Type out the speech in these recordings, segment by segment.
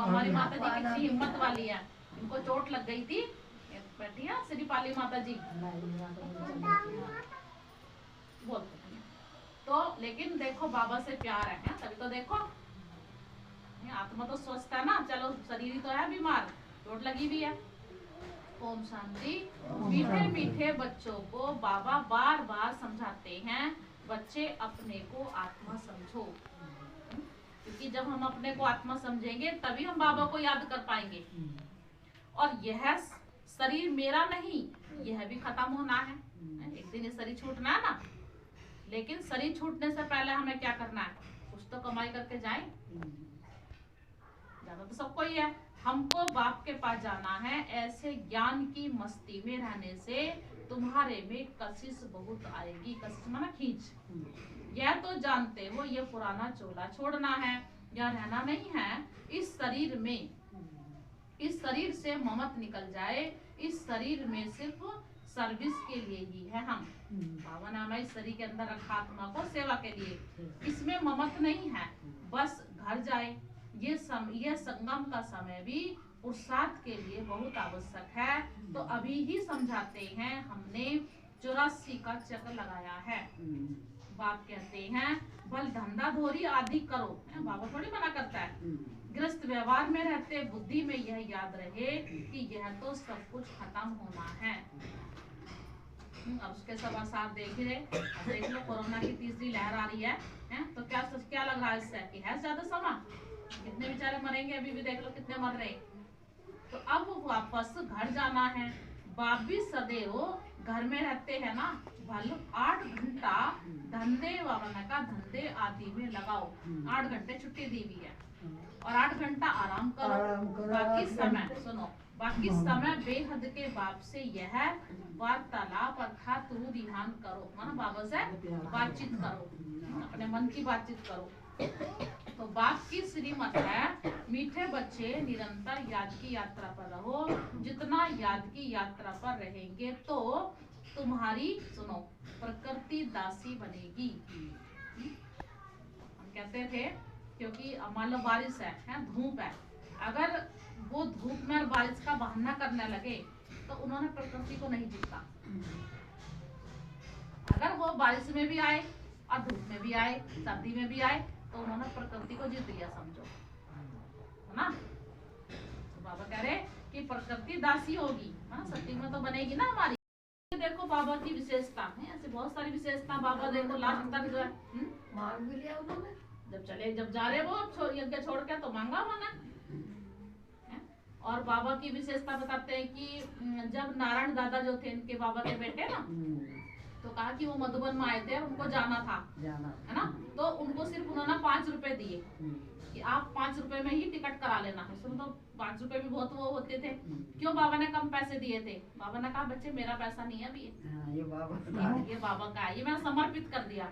हमारी माता जी कितनी हिम्मत वाली है, इनको चोट लग गई थी, बैठी है श्रीपाली माता जी बोलते हैं। तो लेकिन देखो बाबा से प्यार है तभी तो देखो आत्मा तो स्वस्थ है ना, चलो शरीर तो है बीमार, चोट लगी हुई है। ओम शांति। मीठे मीठे बच्चों को बाबा बार बार समझाते हैं, बच्चे अपने को आत्मा समझो, क्योंकि जब हम अपने को आत्मा समझेंगे तभी हम बाबा को याद कर पाएंगे। और यह शरीर मेरा नहीं, यह भी खत्म होना है, एक दिन ये शरीर छूटना है ना। लेकिन शरीर छूटने से पहले हमें क्या करना है, कुछ तो कमाई करके जाए, जाना तो सबको ही है। हमको बाप के पास जाना है, ऐसे ज्ञान की मस्ती में रहने से तुम्हारे में कशिश बहुत आएगी। कशिश माना खींच, यह तो जानते हो ये पुराना चोला छोड़ना है, या रहना नहीं है इस शरीर में। इस शरीर से ममत निकल जाए, इस शरीर में सिर्फ सर्विस के लिए ही है हम। बाबा ने हमें इस शरीर के अंदर रखा आत्मा को सेवा के लिए, इसमें ममत नहीं है, बस घर जाए। ये संगम का समय भी पुरुषार्थ के लिए बहुत आवश्यक है। तो अभी ही समझाते हैं, हमने 84 का चक्र लगाया है। बाप कहते हैं बल धंधा धोरी आदि करो, बाबा थोड़ी मना करता है। गृहस्थ व्यवहार में रहते बुद्धि में यह याद रहे कि यह तो सब कुछ खत्म होना है। अब उसके सब आसार देख रहे, देख लो कोरोना की तीसरी लहर आ रही है, तो क्या लग रहा है इससे कि है ज्यादा समा, कितने बेचारे मरेंगे, अभी भी देख लो कितने मर रहे। तो अब वापस घर जाना है। बाप भी सदैव घर में रहते हैं ना, भले 8 घंटा धंधे वावना का धंधे आदि में लगाओ, 8 घंटे छुट्टी दी हुई है, और 8 घंटा आराम करो। बाकी समय सुनो, बाकी समय बेहद के बाप से यह वार्तालाप अर्थात ध्यान करो, माना बाबा से बातचीत करो, अपने मन की बातचीत करो। तो बाप की श्रीमत है, मीठे बच्चे निरंतर याद की यात्रा पर रहो। जितना याद की यात्रा पर रहेंगे तो तुम्हारी सुनो प्रकृति दासी बनेगी। हम कहते थे क्योंकि मान लो बारिश है, धूप है, अगर वो धूप में बारिश का बहाना करने लगे तो उन्होंने प्रकृति को नहीं जीता। अगर वो बारिश में भी आए और धूप में भी आए, सर्दी में भी आए, तो उन्होंने प्रकृति को जीत लिया, समझो, है ना। तो बाबा कह रहे कि प्रकृति दासी होगी, है ना, सत्य में तो बनेगी ना हमारी। देखो बाबा की विशेषता है, ऐसे बहुत सारी विशेषता बाबा देखो लास्ट तक जो है मांग भी लिया उन्होंने, जब जा रहे वो यज्ञ छोड़ के तो मांगा उन्होंने। और बाबा की विशेषता बताते हैं कि जब नारायण दादा जो थे इनके बाबा के बेटे ना, तो कहा कि वो मधुबन में आए थे और उनको जाना था, है ना, तो उनको सिर्फ उन्होंने 5 रुपए दिए कि आप 5 रुपए में ही टिकट करा लेना। उसमें तो 5 रुपए भी बहुत वो होते थे। क्यों बाबा ने कम पैसे दिए थे? बाबा ने कहा बच्चे मेरा पैसा नहीं है अभी, ये बाबा का है, ये मैंने समर्पित कर दिया।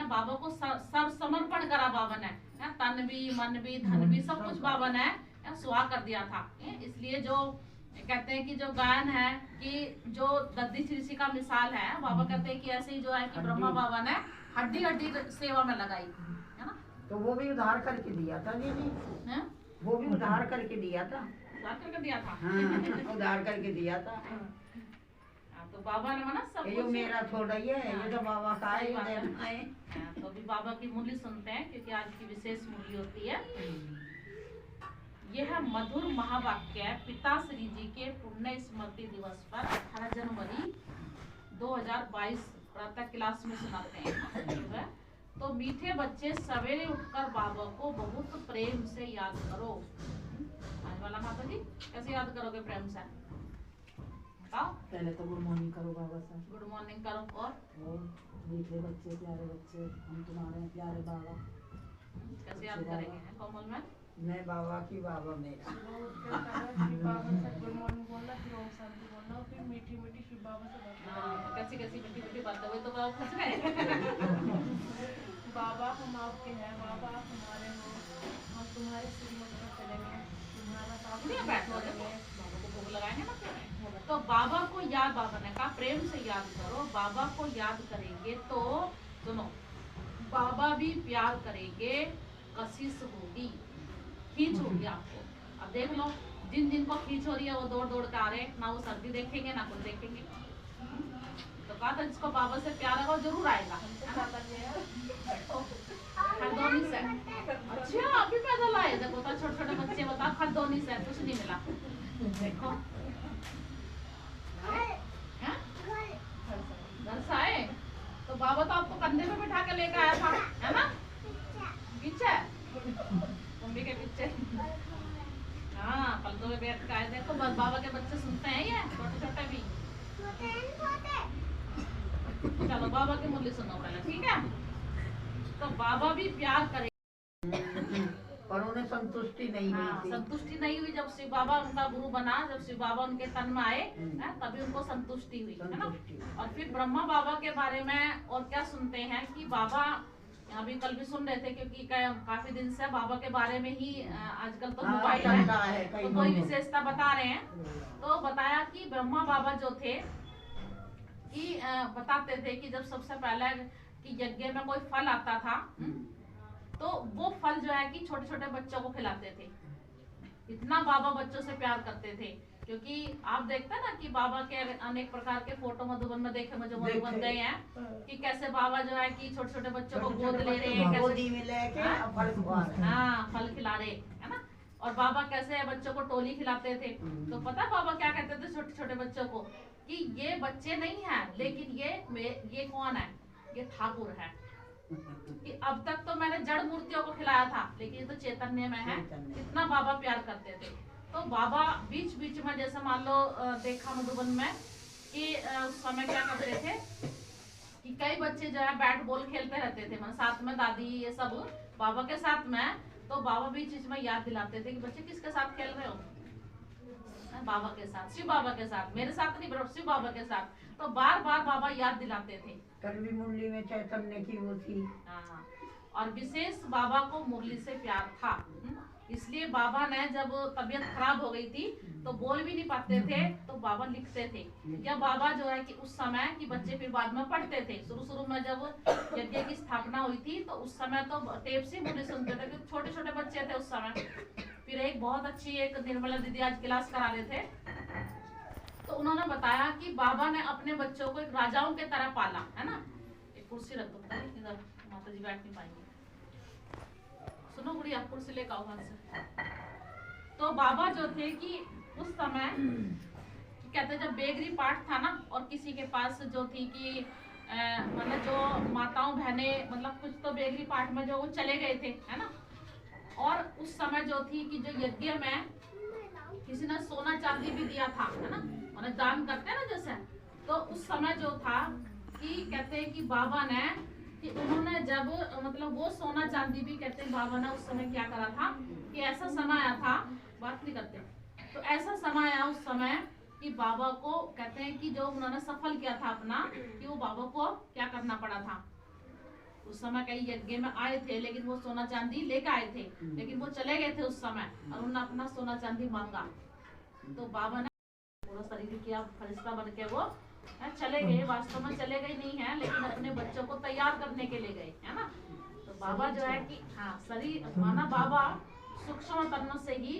बाबा को सब समर्पण करा बाबा ने, तन भी मन भी धन भी सब कुछ बाबा ने सुहा कर दिया था। इसलिए जो कहते हैं कि जो गायन है कि जो दद्दी ऋषि का मिसाल है, बाबा कहते हैं कि ऐसे ही जो है कि ब्रह्मा बाबा ने हड्डी हड्डी सेवा में लगाई, है ना। तो वो भी उधार करके दिया था दीदी, वो भी उधार करके दिया था, उधार करके दिया था, उधार करके दिया था। तो बाबा ने माना सब कुछ मेरा थोड़ा ही है, ये तो बाबा का है। तो अभी बाबा की मूल्य सुनते हैं क्योंकि आज की विशेष मूल्य होती है। यह मधुर महावाक्य पिताश्री जी के पुण्य स्मृति दिवस पर 18 जनवरी 2022 प्रातः क्लास में सुनाते हैं। तो मीठे बच्चे सवेरे उठकर बाबा को बहुत प्रेम से याद करो। आज वाला माता जी कैसे याद करोगे प्रेम से? बताओ। पहले तो गुड मॉर्निंग करो बाबा से, गुड मॉर्निंग करो, और मीठे बच्चे प्यारे बच्चे हम तुम्हारे प्यारे बाबा। कैसे याद करेंगे कोमल में? मैं बाबा की बाबा मेरा। बाबा से गुड मॉर्निंग बोलना, फिर ओम शांति बोलना, फिर मीठी मीठी फिर बाबा से बात। कैसी कैसी मीठी मीठी बातें हुई तो बाबा खुश गए। बाबा हम आपके हैं, बाबा आप हमारे हो, हम तुम्हारे श्रीमत पर चलेंगे, तुम्हारा साथ बाबा को भोग लगाएंगे ना। तो बाबा को याद, बाबा ने कहा प्रेम से याद करो। बाबा को याद करेंगे तो सुनो, बाबा भी प्यार करेंगे, कशिश होगी, खींच होगी आपको। अब देख लो, जिन जिन को खींच हो रही है वो दौड़ दौड़ के आ रहे हैं, ना वो सर्दी देखेंगे ना कुछ देखेंगे। तो कहा था जिसको बाबा से प्यार है वो जरूर आएगा। खरदौनी से, अच्छा अभी पैदल आए, देखो तो छोटे छोटे बच्चे बता खरदौनी से कुछ नहीं मिला। देखो घर से आए तो बाबा तो आपको कंधे पे बिठा के लेकर आया था, है ना? पीछे मम्मी के पीछे, हाँ पलकों में बैठ के आए। देखो बस बाबा के बच्चे सुनते हैं ये छोटे छोटे भी। चलो बाबा की मुरली सुनो पहले, ठीक है? तो बाबा भी प्यार करे, पर उन्हें संतुष्टि नहीं हुई हाँ, थी। संतुष्टि नहीं हुई। जब शिव बाबा उनका गुरु बना, जब शिव बाबा उनके तन में आए, तभी उनको संतुष्टि हुई, है ना? और फिर ब्रह्मा बाबा के बारे में और क्या सुनते हैं कि बाबा, अभी कल भी सुन रहे थे क्योंकि काफी दिन से बाबा के बारे में ही आजकल तो हाँ, मोबाइल चलता है, है, कई तो कोई लोगों। विशेषता बता रहे हैं। तो बताया कि ब्रह्मा बाबा जो थे कि बताते थे कि जब सबसे पहले कि यज्ञ में कोई फल आता था, तो वो फल जो है कि छोटे छोटे बच्चों को खिलाते थे। इतना बाबा बच्चों से प्यार करते थे, क्योंकि आप देखते हैं ना कि बाबा के अनेक प्रकार के फोटो मधुबन में देखे, मुझे मधुबन गए हैं कि कैसे बाबा जो है कि छोटे छोटे बच्चों को गोद ले रहे हैं, गोदी में लेके अब फल खवा रहे हैं। हाँ फल खिला रहे, है ना? और बाबा कैसे बच्चों को टोली खिलाते थे। तो पता है बाबा क्या कहते थे छोटे छोटे बच्चों को कि ये बच्चे नहीं है, लेकिन ये कौन है? ये ठाकुर है। कि अब तक तो मैंने जड़ मूर्तियों को खिलाया था, लेकिन ये तो चैतन्य में है। इतना बाबा प्यार करते थे। तो बाबा बीच बीच में जैसे मान लो देखा मधुबन में कि उस समय क्या करते थे कि कई बच्चे जो है बैट बॉल खेलते रहते थे, मतलब साथ में दादी ये सब बाबा के साथ में। तो बाबा बीच बीच में याद दिलाते थे कि बच्चे किसके साथ खेल रहे हो? बाबा के साथ, शिव बाबा के साथ, मेरे साथ नहीं बल्कि शिव बाबा के साथ। तो बार बार बाबा याद दिलाते थे। कल भी मुरली में चैतन्य की वो थी। हाँ, और विशेष बाबा को मुरली से प्यार था। इसलिए बाबा ने जब तबीयत खराब हो गई थी तो बोल भी नहीं पाते थे, तो बाबा लिखते थे। या बाबा जो है कि उस समय की बच्चे फिर बाद में पढ़ते थे। शुरू शुरू में जब यज्ञ की स्थापना हुई थी तो उस समय तो टेप से मुरली सुनते थे, क्योंकि छोटे छोटे बच्चे थे उस समय। फिर एक बहुत अच्छी एक निर्मला दीदी आज क्लास करा रहे थे, तो उन्होंने बताया कि बाबा ने अपने बच्चों को एक राजाओं के तरह पाला, है ना? एक कुर्सी रख दो इधर, माता जी बैठ नहीं पाएंगे। सुनो गुड़िया, कुर्सी लेकर आओ वहां से। तो बाबा जो थे कि उस समय कहते जब बेगरी पाठ था ना, और किसी के पास जो थी कि मतलब जो माताओं बहनें मतलब कुछ तो बेगरी पाठ में जो वो चले गए थे, है ना? और उस समय जो थी कि जो यज्ञ में किसी ने सोना चांदी भी दिया था, है ना? मतलब दान करते हैं ना जैसे। तो उस समय जो था कि कहते हैं कि बाबा ने कि उन्होंने जब मतलब वो सोना चांदी भी कहते हैं बाबा ने उस समय क्या करा था कि ऐसा समय आया था, बात नहीं करते, तो ऐसा समय आया उस समय कि बाबा को कहते हैं कि जो उन्होंने सफल किया था अपना, कि वो बाबा को क्या करना पड़ा था। उस समय कई यज्ञ में आए थे, लेकिन वो सोना चांदी लेकर आए थे, लेकिन वो चले गए थे उस समय, और उन्होंने अपना सोना चांदी मांगा। तो बाबा ने पूरा शरीर किया फरिश्ता बन के वो चले गए। वास्तव में चले गए नहीं है, लेकिन अपने बच्चों को तैयार करने के लिए गए, है ना? तो बाबा जो है कि हाँ शरीर माना बाबा सूक्ष्म तन से ही,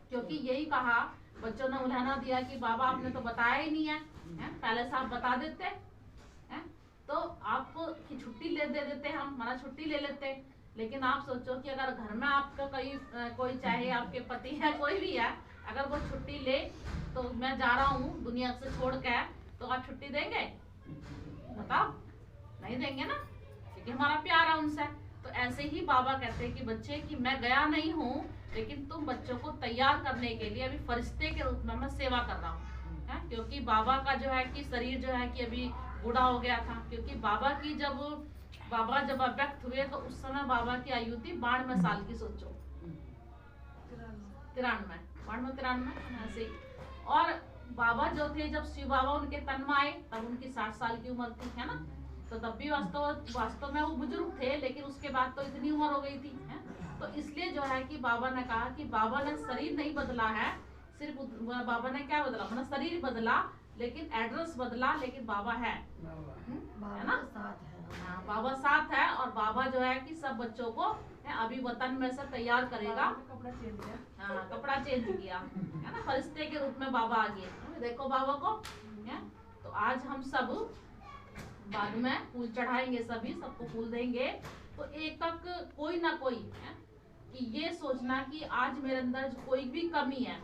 क्योंकि यही कहा बच्चों ने उल्हाना दिया कि बाबा आपने तो बताया ही नहीं है, पहले से आप बता देते हैं तो आपको की छुट्टी दे देते, हम हमारा छुट्टी ले लेते। लेकिन आप सोचो कि अगर घर में आपका कोई चाहे आपके पति है कोई भी है, अगर वो छुट्टी ले तो मैं जा रहा हूँ दुनिया से छोड़ के, तो आप छुट्टी देंगे? बताओ, नहीं देंगे ना, क्योंकि हमारा प्यार है उनसे। तो ऐसे ही बाबा कहते हैं कि बच्चे कि मैं गया नहीं हूँ, लेकिन तुम बच्चों को तैयार करने के लिए अभी फरिश्ते के रूप में मैं सेवा कर रहा हूँ, क्योंकि बाबा का जो है कि शरीर जो है कि अभी बूढ़ा हो गया था। क्योंकि बाबा जब अव्यक्त हुए तो उस समय बाबा की आयु थी 92 साल की, सोचो 93 ऐसे ही। और बाबा जो थे जब शिव बाबा उनके तन में आए तब उनकी 60 साल की उम्र थी, है ना? तो तब भी वास्तव में वो बुजुर्ग थे, लेकिन उसके बाद तो इतनी उम्र हो गई थी, है? तो इसलिए जो है कि बाबा ने कहा कि बाबा ने शरीर नहीं बदला है, सिर्फ बाबा ने क्या बदला, मतलब शरीर बदला लेकिन एड्रेस बदला, लेकिन बाबा है ना? हाँ, बाबा साथ है और बाबा जो है कि सब बच्चों को अभी वतन में से तैयार करेगा। कपड़ा चेंज किया। हाँ, कपड़ा चेंज किया है ना, फरिश्ते के रूप में बाबा आ गए। देखो बाबा को है। तो आज हम सब बाद में फूल चढ़ाएंगे, सभी सबको फूल देंगे। तो एक तक कोई ना कोई है कि ये सोचना कि आज मेरे अंदर कोई भी कमी है।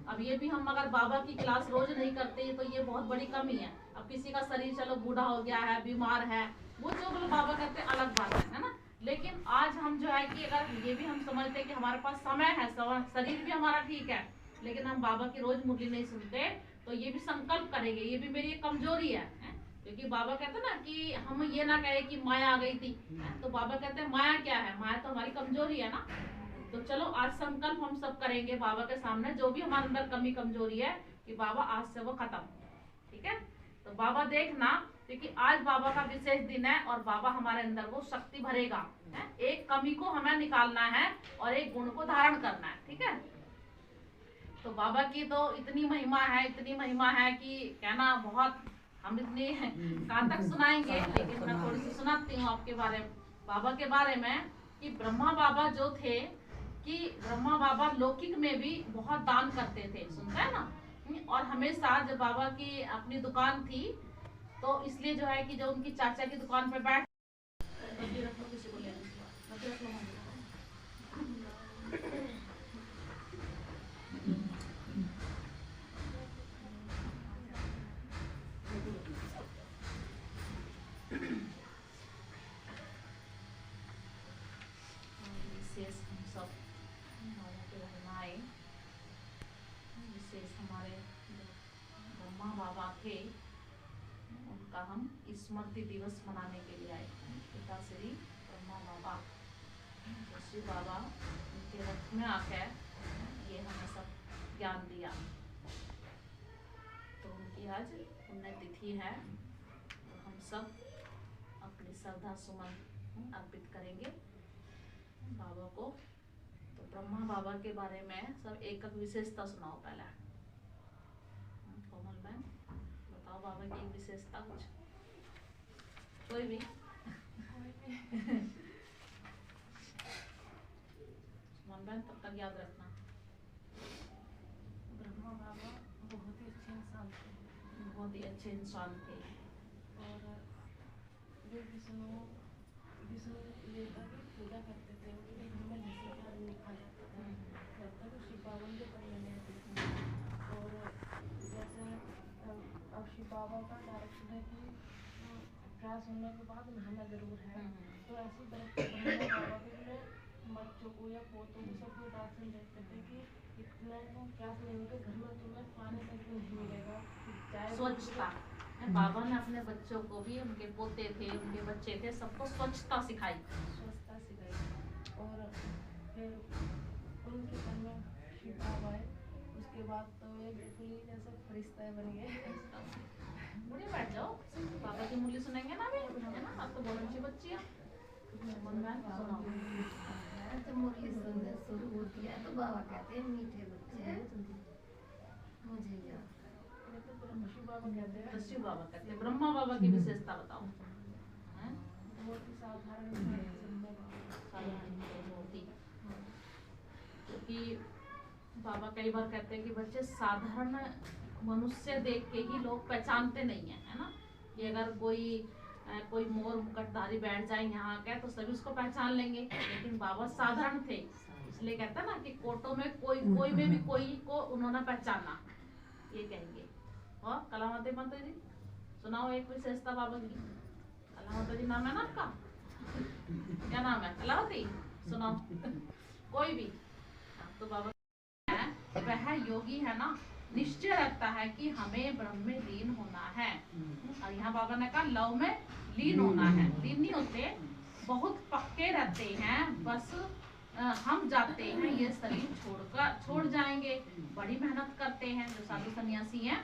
अब ये भी हम अगर बाबा की क्लास रोज नहीं करते तो ये बहुत बड़ी कमी है। अब किसी का शरीर चलो बूढ़ा हो गया है, बीमार है, वो जो बोलो बाबा कहते हैं अलग बात है ना। लेकिन आज हम जो है कि अगर ये भी हम समझते हैं कि हमारे पास समय है, शरीर भी हमारा ठीक है, लेकिन हम बाबा की रोज मुरली नहीं सुनते, तो ये भी संकल्प करेंगे, ये भी मेरी एक कमजोरी है। क्योंकि बाबा कहते हैं ना कि हम ये ना कहे कि माया आ गई थी, तो बाबा कहते हैं माया क्या है, माया तो हमारी कमजोरी है ना। तो चलो आज संकल्प हम सब करेंगे बाबा के सामने, जो भी हमारे अंदर कमी कमजोरी है कि बाबा आज से वो खत्म। ठीक है, तो बाबा देखना, क्योंकि आज बाबा का विशेष दिन है और बाबा हमारे अंदर वो शक्ति भरेगा है। एक कमी को हमें निकालना है और एक गुण को धारण करना है। ठीक है, तो बाबा की तो इतनी महिमा है, इतनी महिमा है कि कहना बहुत, हम इतनी कहाँ तक सुनाएंगे, लेकिन मैं थोड़ी सी सुनाती हूँ आपके बारे में, बाबा के बारे में। कि ब्रह्मा बाबा जो थे कि ब्रह्मा बाबा लौकिक में भी बहुत दान करते थे, सुनते हैं ना। और हमेशा जब बाबा की अपनी दुकान थी तो इसलिए जो है कि जो उनकी चाचा की दुकान पे बैठ किसी को ले विशेष हम सब महिमाएं, विशेष हमारे ब्रह्मा बाबा थे, उनका हम स्मृति दिवस मनाने के लिए आए। पिता श्री ब्रह्मा बाबा, श्री बाबा उनके रथ में आकर ये हमें सब ज्ञान दिया। तो उनकी आज पुण्यतिथि है, तो हम सब अपनी श्रद्धा सुमन अर्पित करेंगे बाबा को। तो ब्रह्मा बाबा के बारे में सब एक एक विशेषता सुनाओ पहले। कोमल बहन बताओ बाबा की एक विशेषता कुछ, कोई भी। सुमन बहन तब तक याद रखना। ब्रह्मा बाबा बहुत ही अच्छे इंसान थे, बहुत ही अच्छे इंसान थे। और जो विष्णु देवता की पूजा करते थे, उनके घर में लहसुन प्याज नहीं खा जाता था, जब तक शिव बाबा के करने नहीं आती थी। और जैसे अब शिव बाबा का डायरेक्शन है कि प्रयास होने के बाद नहाना जरूर है, तो ऐसी ब्रह्मा बाबा के अपने बच्चों को या पोतों को सबको डायरेक्शन देते थे कि इतना प्रयास नहीं होगा, घर में तुम्हें पानी तक नहीं मिलेगा, चाहे स्वच्छता, बाबा ने अपने बच्चों को भी, उनके पोते थे, उनके बच्चे थे, सबको स्वच्छता सिखाई। स्वच्छता सिखाई। और फिर उनके घर में शिव बाबा आए, उसके बाद तो ये बिल्कुल ही जैसे फरिश्ता बन गए। बुढ़े बैठ जाओ, बाबा की मुरली सुनेंगे ना अभी, है ना। आप तो बहुत अच्छी बच्ची है, सुनाओ। तो मुरली सुनने शुरू किया तो बाबा कहते हैं मीठे बच्चे मुझे जा। शिव बाबा कहते हैं, तो शिव बाबा कहते हैं। ब्रह्मा बाबा की विशेषता बताओ। बहुत ही साधारण क्योंकि बाबा कई बार कहते हैं कि बच्चे साधारण मनुष्य देख के ही लोग पहचानते नहीं है ना। कि अगर कोई मोर मुकुटधारी बैठ जाए यहाँ के तो सभी उसको पहचान लेंगे, लेकिन बाबा साधारण थे, इसलिए कहता है ना कि कोटों में कोई में भी कोई को उन्होंने पहचाना, ये कहेंगे। और कलावती माता जी सुनाओ एक विशेषता बाबा की। कलावती जी नाम है ना आपका, क्या नाम है? कलावती, सुनाओ कोई भी। तो बाबा है वह योगी है ना, निश्चय रखता है कि हमें ब्रह्म में लीन होना है। और यहाँ बाबा ने कहा लव में लीन होना है, लीन नहीं होते, बहुत पक्के रहते हैं, बस हम जाते हैं ये शरीर छोड़ जाएंगे, बड़ी मेहनत करते हैं जो साधु सन्यासी हैं।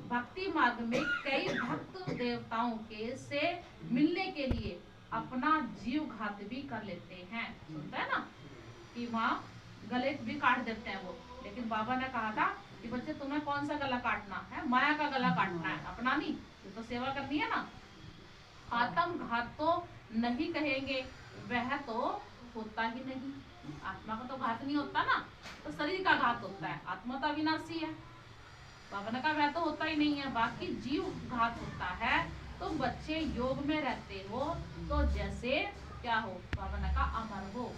भक्ति मार्ग में कई भक्त देवताओं के से मिलने के लिए अपना जीव घात भी कर लेते हैं। सुनते हैं ना कि वहाँ गले भी काट देते हैं वो, लेकिन बाबा ने कहा था कि बच्चे तुम्हें कौन सा गला काटना है, माया का गला काटना है, अपना नहीं। तो सेवा करनी है ना, आत्मघात तो नहीं कहेंगे, वह तो होता ही नहीं। आत्मा का तो घात नहीं होता ना, तो शरीर का घात होता है। आत्मा तो अविनाशी है, बाबा ने कहा वह तो होता ही नहीं है। बाकी जीव घात होता है। तो बच्चे योग में रहते हो तो जैसे क्या हो, बाबा ने कहा अमर हो।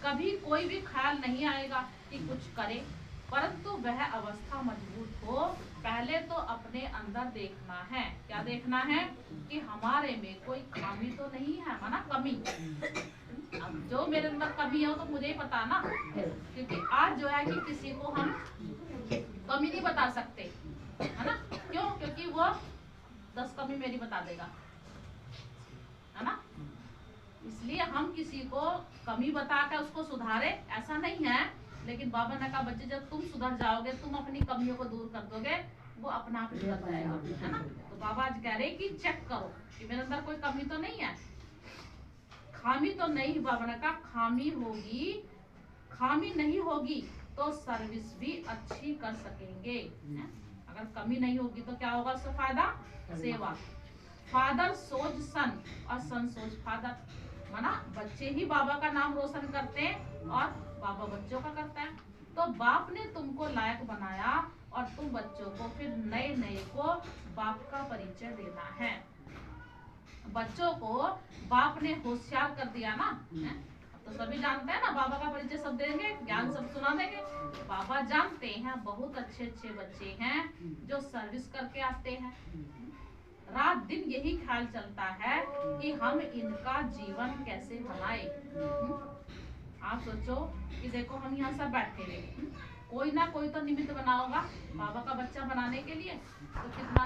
कभी कोई भी ख्याल नहीं आएगा कि कुछ करे, परंतु वह अवस्था मजबूत हो। पहले तो अपने अंदर देखना है। क्या देखना है? कि हमारे में कोई खामी तो नहीं है, माना कमी। अब जो मेरे अंदर कमी है वो तो मुझे ही पता ना, क्योंकि आज जो है कि किसी को हम कमी नहीं बता सकते, है ना। क्यों? क्योंकि वो 10 कमी मेरी बता देगा, है ना। इसलिए हम किसी को कमी बता कर उसको सुधारे ऐसा नहीं है। लेकिन बाबा ने कहा बच्चे जब तुम सुधर जाओगे, तुम अपनी कमियों को दूर कर दोगे, वो अपना आप सुधर जाएगा, है ना। तो बाबा आज कह रहे कि चेक करो कि मेरे अंदर कोई कमी तो नहीं है। खामी तो नहीं, बाबा ने कहा खामी होगी, खामी नहीं होगी तो सर्विस भी अच्छी कर सकेंगे। अगर कमी नहीं होगी तो क्या होगा? उससे फायदा सेवा। फादर सोच सन और सन सोच फादर, माना बच्चे ही बाबा का नाम रोशन करते हैं और बाबा बच्चों का करता है। तो बाप ने तुमको लायक बनाया और तुम बच्चों को फिर नए नए को बाप का परिचय देना है। बच्चों को बाप ने होशियार कर दिया ना, तो सभी जानते हैं ना, बाबा का परिचय सब देंगे, ज्ञान सब सुना देंगे। बाबा जानते हैं बहुत अच्छे अच्छे बच्चे हैं जो सर्विस करके आते हैं। रात दिन यही ख्याल चलता है कि हम इनका जीवन कैसे बनाए। आप सोचो कि देखो हम यहाँ सब बैठे हैं, कोई ना कोई तो निमित्त बना होगा बाबा का बच्चा बनाने के लिए, तो कितना